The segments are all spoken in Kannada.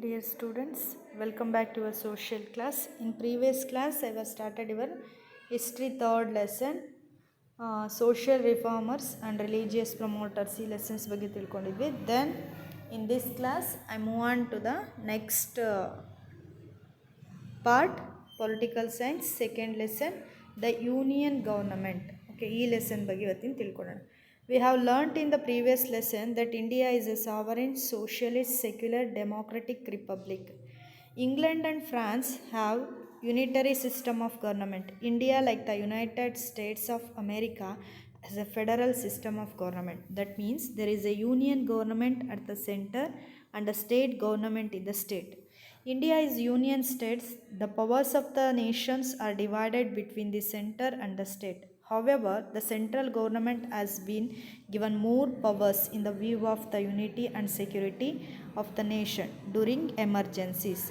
Dear students, welcome back to our social class. In previous class, I was started your history third lesson, social reformers and religious promoters. ಈ lessons ಬಗ್ಗೆ ತಿಳ್ಕೊಂಡಿದ್ವಿ. Then in this class, I move on to the next part, political science, second lesson, the union government. Okay, ಈ lesson ಬಗ್ಗೆ ಇವತ್ತಿನ ತಿಳ್ಕೊಳ್ಳೋಣ. We have learnt in the previous lesson that India is a sovereign, socialist, secular, democratic republic. England and France have unitary system of government. India, like the United States of America, has a federal system of government. That means there is a union government at the center and a state government in the state. India is union states. The powers of the nations are divided between the center and the state. However, the central government has been given more powers in the view of the unity and security of the nation during emergencies.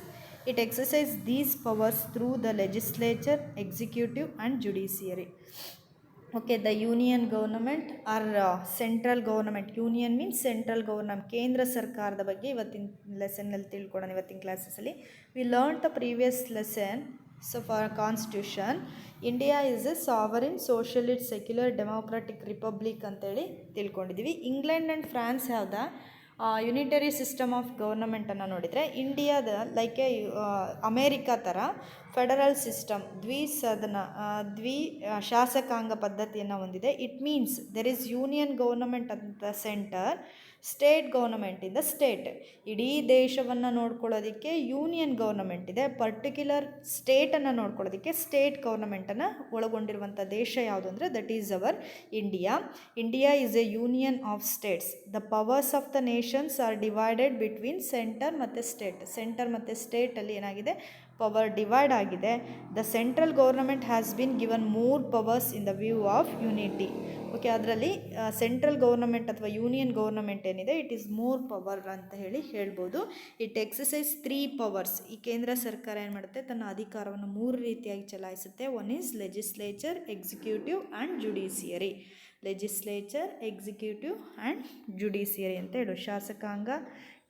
It exercises these powers through the legislature, executive and judiciary. Okay, the union government or central government. Union means central government. ಕೇಂದ್ರ ಸರ್ಕಾರದ ಬಗ್ಗೆ ಇವತ್ತಿನ ಲೆಸನ್ನಲ್ಲಿ ತಿಳ್ಕೊಳ್ಳೋಣ. ಇವತ್ತಿನ ಕ್ಲಾಸಸ್ಸಲ್ಲಿ we learned the previous lesson. So for constitution, India is a sovereign, socialist, secular, democratic republic ಅಂತೇಳಿ ತಿಳ್ಕೊಂಡಿದ್ದೀವಿ. England and France have the unitary system of ಗೌರ್ನಮೆಂಟನ್ನು ನೋಡಿದರೆ, ಇಂಡಿಯಾದ ಲೈಕ್ ಅಮೇರಿಕಾ ಥರ ಫೆಡರಲ್ ಸಿಸ್ಟಮ್ ಶಾಸಕಾಂಗ ಪದ್ಧತಿಯನ್ನು ಹೊಂದಿದೆ. It means there is union government ಅಂತ centre, state government in the state. ಇಡೀ ದೇಶವನ್ನು ನೋಡ್ಕೊಳ್ಳೋದಕ್ಕೆ ಯೂನಿಯನ್ ಗೌರ್ನಮೆಂಟ್ ಇದೆ. ಪರ್ಟಿಕ್ಯುಲರ್ ಸ್ಟೇಟನ್ನು ನೋಡ್ಕೊಳ್ಳೋದಕ್ಕೆ ಸ್ಟೇಟ್ ಗೌರ್ನಮೆಂಟನ್ನು ಒಳಗೊಂಡಿರುವಂಥ ದೇಶ ಯಾವುದು ಅಂದರೆ that is our India. India is a union of states. The powers of the nations are divided between centre ಮತ್ತು ಸ್ಟೇಟ್. ಸೆಂಟರ್ ಮತ್ತು ಸ್ಟೇಟಲ್ಲಿ ಏನಾಗಿದೆ, ಪವರ್ ಡಿವೈಡ್ ಆಗಿದೆ. The central government has been given more powers in the view of unity. Okay, ಅದರಲ್ಲಿ ಸೆಂಟ್ರಲ್ ಗೌರ್ನಮೆಂಟ್ ಅಥವಾ ಯೂನಿಯನ್ ಗೌರ್ನಮೆಂಟ್ ಏನಿದೆ, ಇಟ್ ಈಸ್ ಮೋರ್ ಪವರ್ ಅಂತ ಹೇಳ್ಬೋದು. It exercise 3 powers. ಈ ಕೇಂದ್ರ ಸರ್ಕಾರ ಏನು ಮಾಡುತ್ತೆ, ತನ್ನ ಅಧಿಕಾರವನ್ನು 3 ರೀತಿಯಾಗಿ ಚಲಾಯಿಸುತ್ತೆ. One is legislature, executive and judiciary. Legislature, executive and judiciary ಅಂತ ಹೇಳು, ಶಾಸಕಾಂಗ,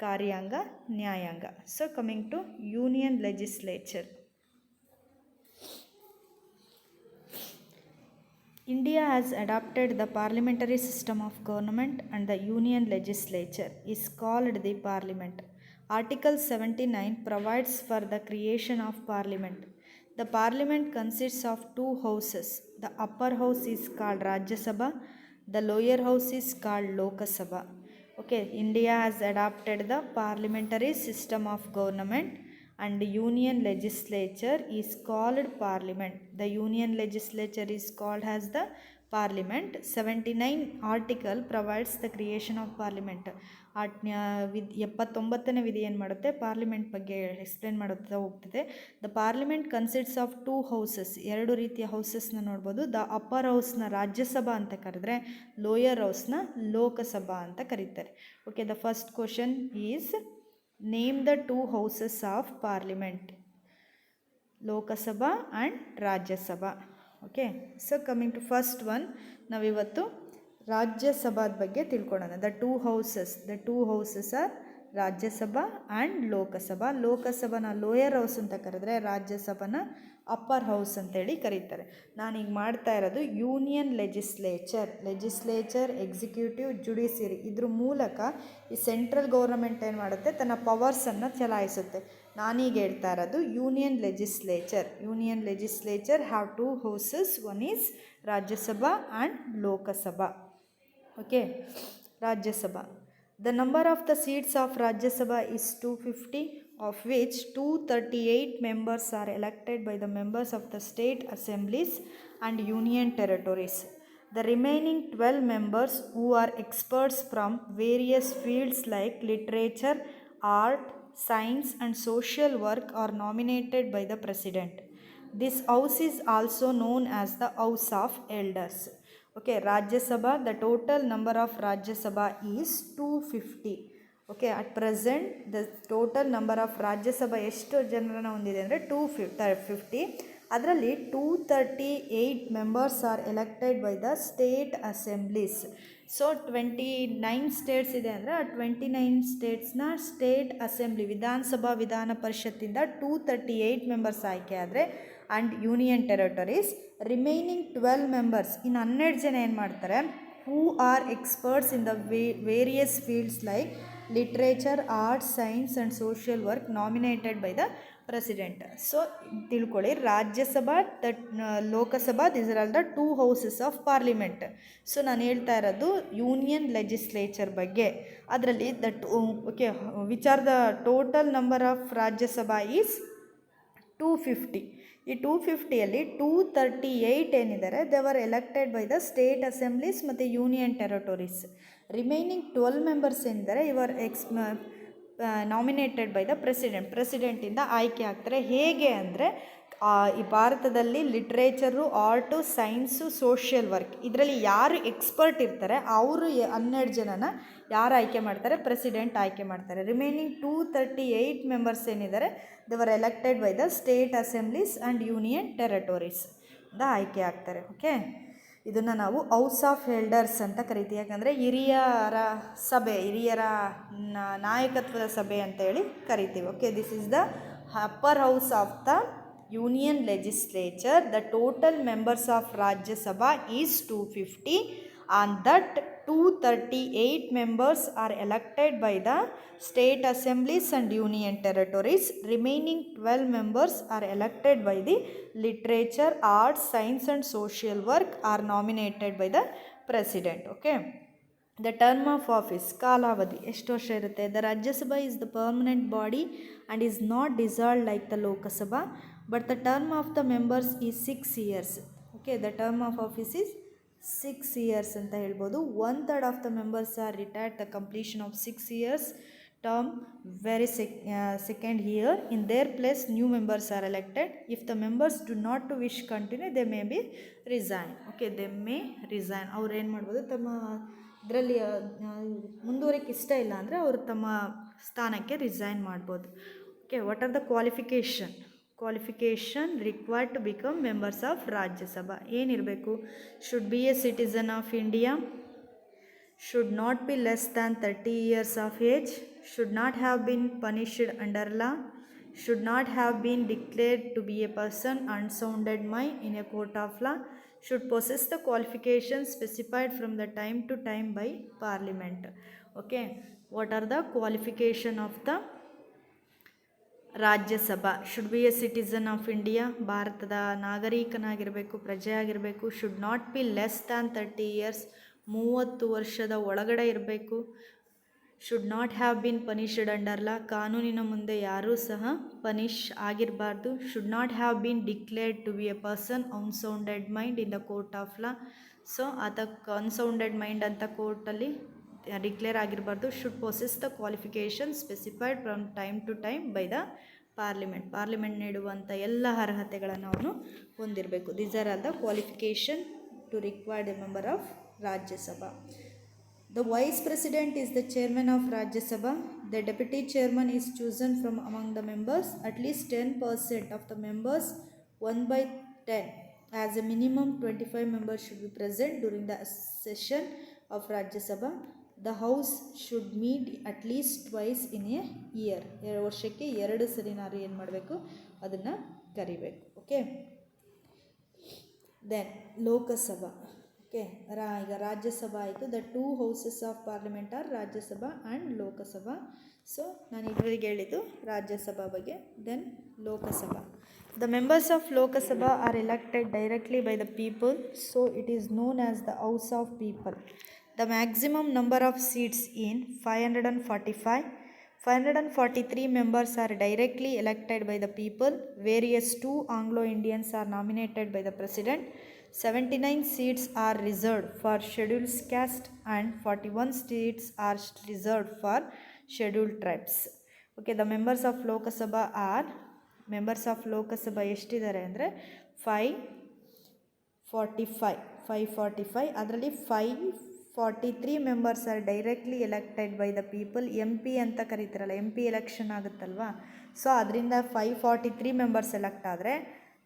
ಕಾರ್ಯಾಂಗ, ನ್ಯಾಯಾಂಗ. So coming to union legislature. India has adopted the parliamentary system of government and the union legislature is called the parliament. Article 79 provides for the creation of parliament. The parliament consists of 2 houses. The upper house is called Rajya Sabha. The lower house is called Loka Sabha. Okay, India has adopted the parliamentary system of government and union legislature is called parliament. The union legislature is called as the parliament. 79 article provides the creation of parliament. 79ನೇ ವಿಧಿ ಏನು ಮಾಡುತ್ತೆ, ಪಾರ್ಲಿಮೆಂಟ್ ಬಗ್ಗೆ ಎಕ್ಸ್ಪ್ಲೇನ್ ಮಾಡುತ್ತಾ ಹೋಗ್ತಿದೆ. The parliament consists of 2 houses. 2 ರೀತಿಯ ಹೌಸಸ್ನ ನೋಡ್ಬೋದು. ದ ಅಪ್ಪರ್ ಹೌಸ್ನ ರಾಜ್ಯಸಭಾ ಅಂತ ಕರೆದ್ರೆ, ಲೋಯರ್ ಹೌಸ್ನ ಲೋಕಸಭಾ ಅಂತ ಕರೀತಾರೆ. Okay, the first question is name the 2 houses of parliament, Lok Sabha and Rajya Sabha. Okay, so coming to first one, ನಾವಿವತ್ತು ರಾಜ್ಯಸಭಾದ ಬಗ್ಗೆ ತಿಳ್ಕೊಳ್ಳೋಣ. The 2 houses are Rajya Sabha and Lok Sabha. ಲೋಕಸಭಾನ ಲೋಯರ್ ಹೌಸ್ ಅಂತ ಕರೆದ್ರೆ, ರಾಜ್ಯಸಭಾನ ಅಪ್ಪರ್ ಹೌಸ್ ಅಂತೇಳಿ ಕರೀತಾರೆ. ನಾನೀಗ ಮಾಡ್ತಾ ಇರೋದು ಯೂನಿಯನ್ ಲೆಜಿಸ್ಲೇಚರ್, ಎಕ್ಸಿಕ್ಯೂಟಿವ್, ಜುಡಿಷಿಯರಿ. ಇದ್ರ ಮೂಲಕ ಈ ಸೆಂಟ್ರಲ್ ಗೌರ್ನಮೆಂಟ್ ಏನು ಮಾಡುತ್ತೆ, ತನ್ನ ಪವರ್ಸನ್ನು ಚಲಾಯಿಸುತ್ತೆ. ನಾನೀಗ ಹೇಳ್ತಾ ಇರೋದು union legislature have 2 houses. One is Rajya Sabha and Lok Sabha. Okay, Rajya Sabha. The number of the seats of Rajya Sabha is 250, of which 238 members are elected by the members of the state assemblies and union territories. The remaining 12 members, who are experts from various fields like literature, art, science and social work, are nominated by the president. This house is also known as the House of Elders. Okay, Rajya Sabha, the total number of Rajya Sabha is 250. Okay, at present the total number of Rajya Sabha ಎಷ್ಟು ಜನರನ್ನು ಹೊಂದಿದೆ ಅಂದರೆ 250. ಅದರಲ್ಲಿ 238 members are elected by the state assemblies. So 29 States ಇದೆ ಅಂದರೆ ಆ 29 ಸ್ಟೇಟ್ಸ್ನ ಸ್ಟೇಟ್ ಅಸೆಂಬ್ಲಿ ವಿಧಾನ ಪರಿಷತ್ತಿಂದ 238 ಮೆಂಬರ್ಸ್ ಆಯ್ಕೆ ಆದರೆ and union territories remaining 12 members ಇನ್ನು 12 ಜನ ಏನು ಮಾಡ್ತಾರೆ who are experts in the various fields like literature arts science and social work nominated by the president. So ತಿಳ್ಕೊಳ್ಳಿ, Rajya Sabha Lok Sabha these are all the 2 houses of parliament. So ನಾನು ಹೇಳ್ತಾ ಇರೋದು ಯೂನಿಯನ್ ಲೆಜಿಸ್ಲೇಚರ್ ಬಗ್ಗೆ. ಅದರಲ್ಲಿ okay which are the total number of Rajya Sabha is 250. ಈ 250ಯಲ್ಲಿ 238 ಏನಿದ್ದಾರೆ they were elected by the state assemblies ಮತ್ತು ಯೂನಿಯನ್ ಟೆರಿಟೋರೀಸ್. ರಿಮೈನಿಂಗ್ 12 ಮೆಂಬರ್ಸ್ ಏನಿದ್ದಾರೆ ಇವರ್ ನಾಮಿನೇಟೆಡ್ ಬೈ ದ ಪ್ರೆಸಿಡೆಂಟಿಂದ ಆಯ್ಕೆ ಆಗ್ತಾರೆ. ಹೇಗೆ ಅಂದರೆ ಈ ಭಾರತದಲ್ಲಿ literature, art, science, social work ಇದರಲ್ಲಿ ಯಾರು ಎಕ್ಸ್ಪರ್ಟ್ ಇರ್ತಾರೆ ಅವರು 12 ಜನನ ಯಾರು ಆಯ್ಕೆ ಮಾಡ್ತಾರೆ, ಪ್ರೆಸಿಡೆಂಟ್ ಆಯ್ಕೆ ಮಾಡ್ತಾರೆ. ರಿಮೈನಿಂಗ್ 238 ಮೆಂಬರ್ಸ್ ಏನಿದ್ದಾರೆ they were elected by the state assemblies and union ಟೆರಿಟೋರೀಸ್ ಇಂದ ಆಯ್ಕೆ ಆಗ್ತಾರೆ. ಓಕೆ, ಇದನ್ನು ನಾವು ಹೌಸ್ ಆಫ್ ಎಲ್ಡರ್ಸ್ ಅಂತ ಕರಿತೀವಿ. ಯಾಕಂದರೆ ಹಿರಿಯರ ಸಭೆ, ಹಿರಿಯರ ನಾಯಕತ್ವದ ಸಭೆ ಅಂತೇಳಿ ಕರಿತೀವಿ. Okay, this is the upper house of the union legislature. The total members of Rajya Sabha is 250 and that 238 members are elected by the state assemblies and union territories. Remaining 12 members are elected by the literature, arts, science and social work are nominated by the president. Okay, the term of office ಕಾಲಾವಧಿ ಎಷ್ಟು ವರ್ಷ ಇರುತ್ತೆ? The Rajya Sabha is the permanent body and is not dissolved like the Lok Sabha, but the term of the members is 6 years. Okay, the term of office is 6 years ಅಂತ ಹೇಳ್ಬೋದು. 1/3 of the members are retired the completion of 6 years term very second year. In their place new members are elected. If the members do not wish continue they may be resign. Okay, they may resign. ಅವ್ರು ಏನು ಮಾಡ್ಬೋದು, ತಮ್ಮ ಇದರಲ್ಲಿ ಮುಂದುವರಿಕೆ ಇಷ್ಟ ಇಲ್ಲ ಅಂದರೆ ಅವರು ತಮ್ಮ ಸ್ಥಾನಕ್ಕೆ ರಿಸೈನ್ ಮಾಡ್ಬೋದು. Okay, what are the qualification required to become members of Rajya Sabha? ಏನಿರಬೇಕು? Should be a citizen of India, should not be less than 30 years of age, should not have been punished under law, should not have been declared to be a person unsounded mind in a court of law, should possess the qualifications specified from the time to time by parliament. Okay, what are the qualification of the Rajya Sabha? Should be a citizen of India, ಭಾರತದ ನಾಗರಿಕನಾಗಿರಬೇಕು, ಪ್ರಜೆ ಆಗಿರಬೇಕು. Should not be less than 30 years, 30 ವರ್ಷದ ಒಳಗಡೆ ಇರಬೇಕು. Should not have been punished under law, ಕಾನೂನಿನ ಮುಂದೆ ಯಾರೂ ಸಹ ಪನಿಷ್ ಆಗಿರಬಾರ್ದು. Should not have been declared to be a person unsounded mind in the court of law. So ಅದಕ್ಕೆ ಅನ್ಸೌಂಡೆಡ್ ಮೈಂಡ್ ಅಂತ ಕೋರ್ಟಲ್ಲಿ ಡಿಕ್ಲೇರ್ ಆಗಿರಬಾರ್ದು. Should possess the qualification specified from time to time by the parliament ನೀಡುವಂಥ ಎಲ್ಲ ಅರ್ಹತೆಗಳನ್ನು ಅವನು ಹೊಂದಿರಬೇಕು. These are all the qualification to required a member of Rajya Sabha. The vice president is the chairman of Rajya Sabha. The deputy chairman is chosen from among the members. At least 10% of the members, 1/10. As a minimum 25 members should be present during the session of Rajya Sabha. The house should meet at least twice in a year. ವರ್ಷಕ್ಕೆ 2 ಸರಿ ನಾವು ಏನು ಮಾಡಬೇಕು, ಅದನ್ನು ಕರಿಬೇಕು. Okay, then Lok Sabha. ಓಕೆ, ಈಗ ರಾಜ್ಯಸಭಾ ಆಯಿತು. The 2 houses of parliament are Rajya Sabha and Lok Sabha. So ನಾನು ಇದುವರೆಗೆ ಹೇಳಿದ್ದು ರಾಜ್ಯಸಭಾ ಬಗ್ಗೆ. Then Lok Sabha. The members of Lok Sabha are elected directly by the people, so it is known as the house of people. The maximum number of seats in 545. 543 members are directly elected by the people, whereas 2 Anglo-Indians are nominated by the president. 79 seats are reserved for scheduled caste and 41 seats are reserved for scheduled tribes. Okay, the members of Lok Sabha are, members of Lok Sabha ಎಷ್ಟಿದ್ದಾರೆ ಅಂದರೆ 545. ಅದರಲ್ಲಿ 543 members R directly elected by the people. MP ಅಂತ ಕರೀತಾರಲ್ಲ, MP ಎಲೆಕ್ಷನ್ ಆಗುತ್ತಲ್ವಾ. ಸೊ ಅದರಿಂದ 543 ಮೆಂಬರ್ಸ್ ಎಲೆಕ್ಟ್ ಆದರೆ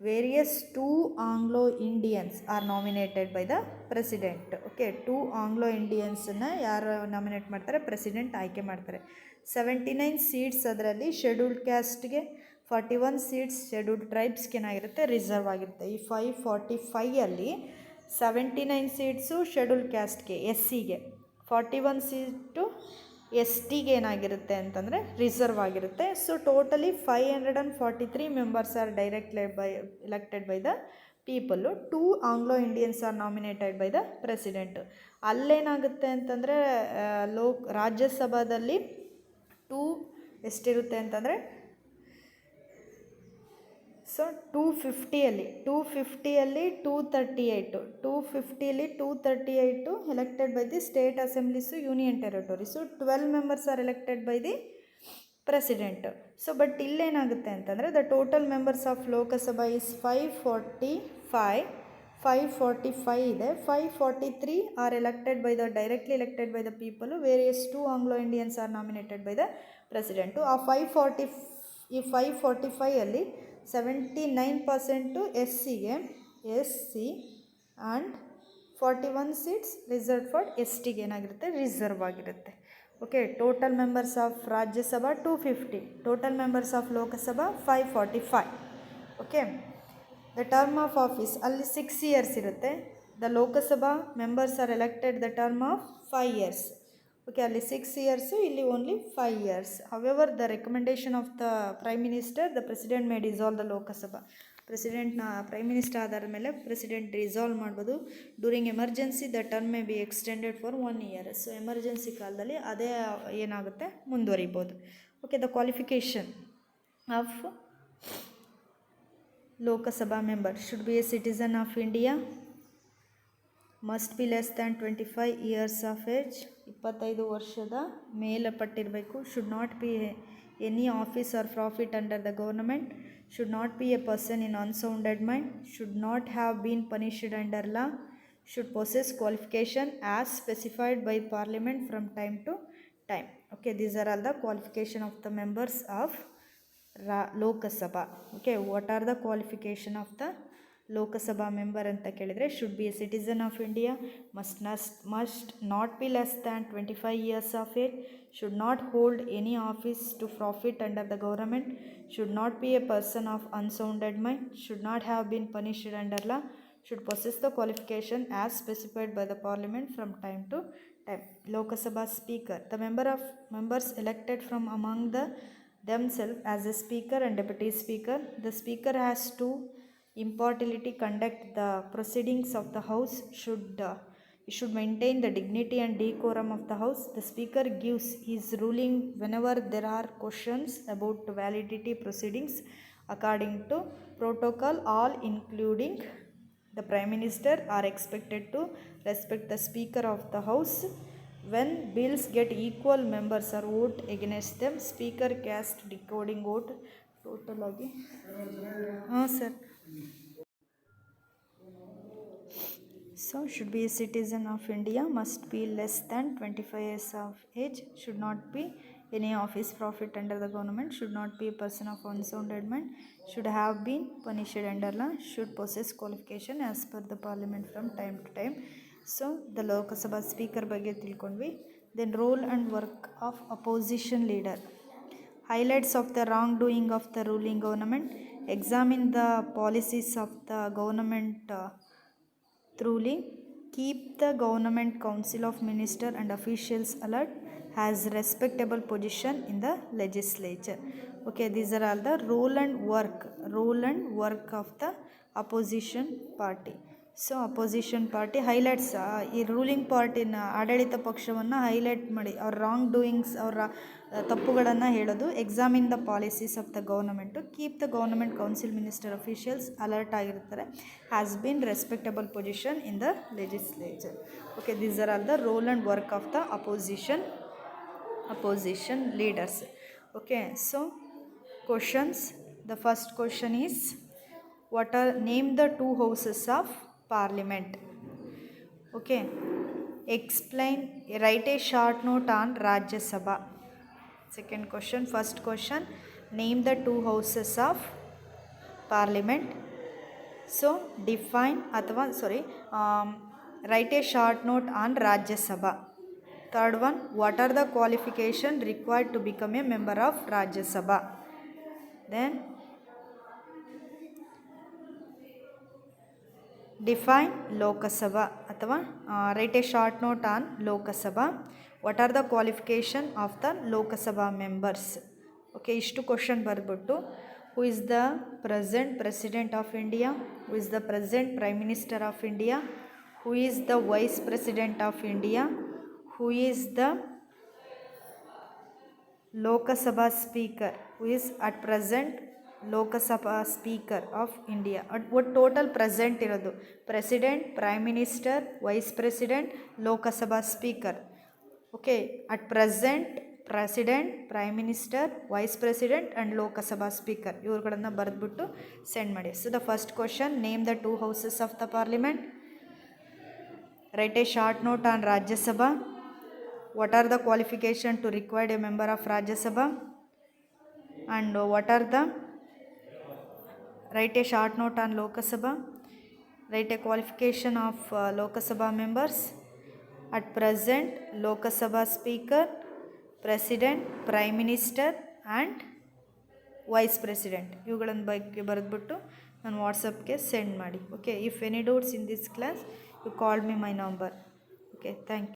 various 2 Anglo-Indians are nominated by the president. Okay, 2 Anglo-Indiansನ ಯಾರು ನಾಮಿನೇಟ್ ಮಾಡ್ತಾರೆ, ಪ್ರೆಸಿಡೆಂಟ್ ಆಯ್ಕೆ ಮಾಡ್ತಾರೆ. 79 ಸೀಟ್ಸ್ ಅದರಲ್ಲಿ ಶೆಡ್ಯೂಲ್ಡ್ ಕ್ಯಾಸ್ಟ್ಗೆ, 41 ಸೀಟ್ಸ್ ಶೆಡ್ಯೂಲ್ಡ್ ಟ್ರೈಬ್ಸ್ಗೆ ಏನಾಗಿರುತ್ತೆ, ರಿಸರ್ವ್ ಆಗಿರುತ್ತೆ. ಈ 545ಅಲ್ಲಿ 79 ಸೀಟ್ಸು ಶೆಡ್ಯೂಲ್ಡ್ ಕ್ಯಾಸ್ಟ್ಗೆ, ಎಸ್ ಸಿಗೆ, 41 ಸೀಟು ಎಸ್ ಟಿಗೆ ಏನಾಗಿರುತ್ತೆ ಅಂತಂದರೆ ರಿಸರ್ವ್ ಆಗಿರುತ್ತೆ. So totally 543 members are elected by the people. 2 Anglo-Indians are nominated by the president. ಅಲ್ಲೇನಾಗುತ್ತೆ ಅಂತಂದರೆ ರಾಜ್ಯಸಭಾದಲ್ಲಿ 2 ಎಷ್ಟಿರುತ್ತೆ ಅಂತಂದರೆ, ಸೊ 250ಅಲ್ಲಿ 250 elected by the state assemblies, union ಟೆರಿಟೋರೀಸು. 12 members are elected by the president. So but ಇಲ್ಲೇನಾಗುತ್ತೆ ಅಂತಂದರೆ the total members of Lok Sabha is 545 ಇದೆ. 543 are elected by the directly elected by the people, various 2 Anglo-Indians are nominated by the president. ಆ 545ಅಲ್ಲಿ 79% S C and 41 seats reserve for S ಟಿಗೆ ಏನಾಗಿರುತ್ತೆ, ರಿಸರ್ವ್ ಆಗಿರುತ್ತೆ. Okay, total members of Rajya Sabha 250, total members of Lok Sabha 545. Okay, the term of office ಅಲ್ಲಿ 6 years ಇರುತ್ತೆ. The Lok Sabha members are elected the term of 5 years. Okay, ಅಲ್ಲಿ 6 years, ಇಲ್ಲಿ only 5 years. However the recommendation of the prime minister, the president may dissolve the Lok Sabha. ಪ್ರೆಸಿಡೆಂಟ್ನ ಪ್ರೈಮ್ ಮಿನಿಸ್ಟರ್ ಆಧಾರ ಮೇಲೆ ಪ್ರೆಸಿಡೆಂಟ್ ಡಿಸಾಲ್ವ್ ಮಾಡ್ಬೋದು. During emergency the term may be extended for 1 year. So emergency ಕಾಲದಲ್ಲಿ ಅದೇ ಏನಾಗುತ್ತೆ, ಮುಂದುವರಿಬೋದು. Okay, the qualification of Lok Sabha member should be a citizen of India, must be less than 25 years of age, 25 ವರ್ಷದ ಮೇಲ್ಪಟ್ಟಿರಬೇಕು. Should not be any office or profit under the government, should not be a person in unsounded mind, should not have been punished under law, should possess qualification as specified by parliament from time to time. Okay, these are all the qualification of the members of Lok Sabha. Okay, what are the qualification of the Lok Sabha member anta kelidre, should be a citizen of India, must not be less than 25 years of age, should not hold any office to profit under the government, should not be a person of unsounded mind, should not have been punished under law, should possess the qualification as specified by the parliament from time to time. Lok Sabha speaker, the members elected from among themselves as a speaker and deputy speaker. The speaker has to impartiality conduct the proceedings of the house, should maintain the dignity and decorum of the house. The speaker gives his ruling whenever there are questions about validity proceedings according to protocol. All including the prime minister are expected to respect the speaker of the house. When bills get equal members or vote against them, speaker cast decoding vote total agi sir. So should be a citizen of India, must be less than 25 years of age, should not be any office profit under the government, should not be a person of unsounded mind, should have been punished under law, should possess qualification as per the parliament from time to time. So the Lok Sabha speaker ಬಗ್ಗೆ ತಿಳ್ಕೊಂಡ್ವಿ. Then role and work of opposition leader, highlights of the wrongdoing of the ruling government, examine the policies of the government thoroughly, keep the government council of minister and officials alert, has respectable position in the legislature. Okay, these are all the role and work of the opposition party. So opposition party highlights, ಈ ರೂಲಿಂಗ್ ಪಾರ್ಟಿನ ಆಡಳಿತ ಪಕ್ಷವನ್ನು ಹೈಲೈಟ್ ಮಾಡಿ ಅವ್ರ ರಾಂಗ್ ಡೂಯಿಂಗ್ಸ್, ಅವರ ತಪ್ಪುಗಳನ್ನು ಹೇಳೋದು. Examine the policies of the government, keep the government council minister officials alert ಆಗಿರ್ತಾರೆ, has been respectable position in the legislature. Okay, these are all the role and work of the opposition leaders. Okay, so questions. The first question is, what are name the two houses of parliament. Okay, explain, write a short note on Rajya Sabha. Second question. First question, name the two houses of parliament. So define ಅಥವಾ write a short note on Rajya Sabha. Third one, what are the qualification required to become a member of Rajya Sabha. Then define Lok Sabha ಅಥವಾ write a short note on Lok Sabha. What are the qualification of the Lok Sabha members. Okay, ಇಷ್ಟು ಕ್ವಶನ್ ಬರೆದ್ಬಿಟ್ಟು who is the present president of India, who is the present prime minister of India, who is the vice president of India, who is the Lok Sabha speaker, who is at present Lok Sabha speaker of India. What total present irodu president, prime minister, vice president, Lok Sabha speaker. Okay, at present president, prime minister, vice president and Lok Sabha speaker ಇವ್ರುಗಳನ್ನ ಬರೆದ್ಬಿಟ್ಟು ಸೆಂಡ್ ಮಾಡಿ. So the first question, name the two houses of the parliament. Write a short note on Rajya Sabha. What are the qualifications to require a member of Rajya Sabha? And what are the, write a short note on Lok Sabha. Write a qualification of Lok Sabha members. At present, Lok Sabha speaker, president, prime minister and vice president. ಇವುಗಳನ್ನು ಬಗ್ಗೆ ಬರೆದ್ಬಿಟ್ಟು ನಾನು ವಾಟ್ಸಪ್ಗೆ ಸೆಂಡ್ ಮಾಡಿ. Okay, if any doubts in this class, you called me my number. Okay, thank you.